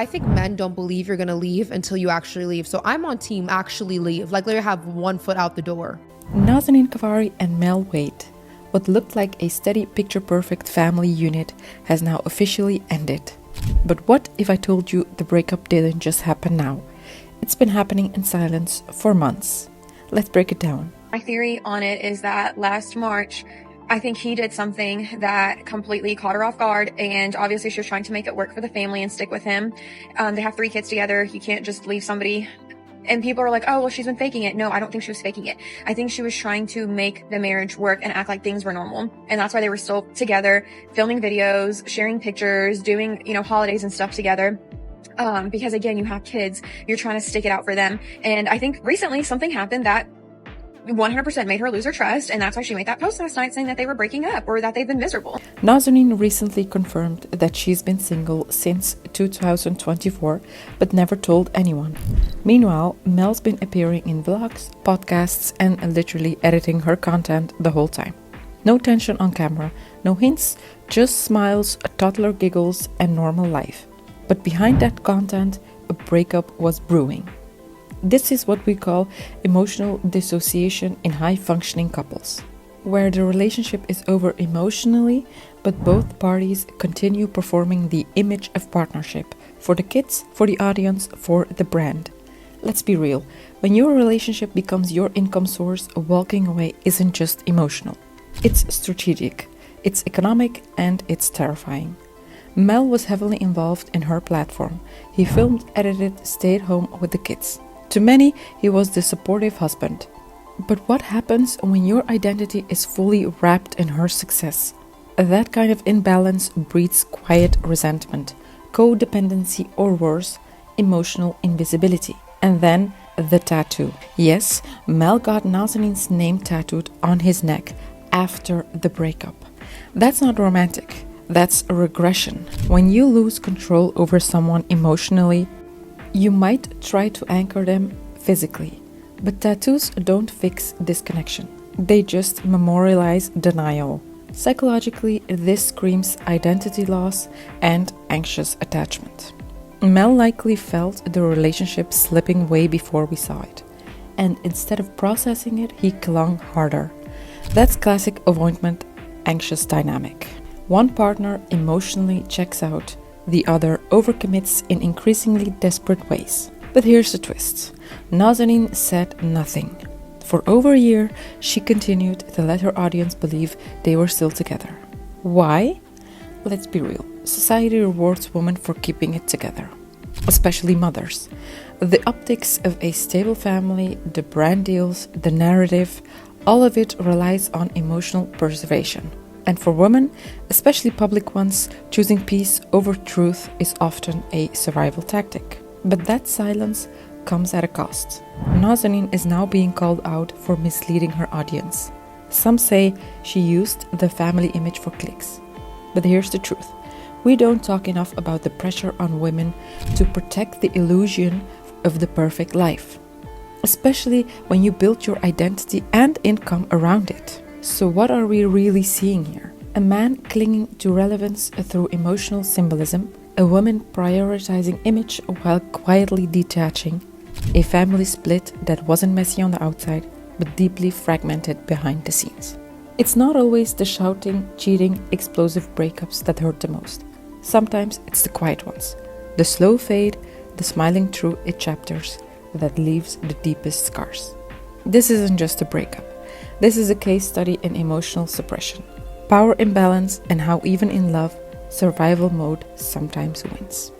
I think men don't believe you're gonna leave until you actually leave. So I'm on team actually leave. Like literally have one foot out the door. NAZANIN Kavari and Mel Wade. What looked like a steady, picture-perfect family unit has now officially ended. But what if I told you the breakup didn't just happen now? It's been happening in silence for months. Let's break it down. My theory on it is that last March, I think he did something that completely caught her off guard, and obviously she was trying to make it work for the family and stick with him. They have 3 kids together. You can't just leave somebody. And people are like, oh, well, she's been faking it. No, I don't think she was faking it. I think she was trying to make the marriage work and act like things were normal. And that's why they were still together, filming videos, sharing pictures, doing, holidays and stuff together. Because again, you have kids, you're trying to stick it out for them. And I think recently something happened that 100% made her lose her trust, and that's why she made that post last night saying that they were breaking up or that they've been miserable. NAZANIN recently confirmed that she's been single since 2024, but never told anyone. Meanwhile, Mel's been appearing in vlogs, podcasts, and literally editing her content the whole time. No tension on camera, no hints, just smiles, toddler giggles, and normal life. But behind that content, a breakup was brewing. This is what we call emotional dissociation in high-functioning couples, where the relationship is over emotionally, but both parties continue performing the image of partnership for the kids, for the audience, for the brand. Let's be real, when your relationship becomes your income source, walking away isn't just emotional. It's strategic, it's economic, and it's terrifying. Mel was heavily involved in her platform. He filmed, edited, stayed home with the kids. To many, he was the supportive husband. But what happens when your identity is fully wrapped in her success? That kind of imbalance breeds quiet resentment, codependency, or worse, emotional invisibility. And then the tattoo. Yes, Mel got NAZANIN's name tattooed on his neck after the breakup. That's not romantic. That's a regression. When you lose control over someone emotionally, you might try to anchor them physically, but tattoos don't fix disconnection. They just memorialize denial. Psychologically, this screams identity loss and anxious attachment. Mel likely felt the relationship slipping way before we saw it, and instead of processing it, he clung harder. That's classic avoidant anxious dynamic. One partner emotionally checks out, the other overcommits in increasingly desperate ways. But here's the twist. NAZANIN said nothing. For over a year, she continued to let her audience believe they were still together. Why? Let's be real. Society rewards women for keeping it together, especially mothers. The optics of a stable family, the brand deals, the narrative, all of it relies on emotional preservation. And for women, especially public ones, choosing peace over truth is often a survival tactic. But that silence comes at a cost. NAZANIN is now being called out for misleading her audience. Some say she used the family image for clicks. But here's the truth. We don't talk enough about the pressure on women to protect the illusion of the perfect life, especially when you build your identity and income around it. So what are we really seeing here? A man clinging to relevance through emotional symbolism, a woman prioritizing image while quietly detaching, a family split that wasn't messy on the outside, but deeply fragmented behind the scenes. It's not always the shouting, cheating, explosive breakups that hurt the most. Sometimes it's the quiet ones, the slow fade, the smiling through it chapters that leaves the deepest scars. This isn't just a breakup. This is a case study in emotional suppression, power imbalance, and how even in love, survival mode sometimes wins.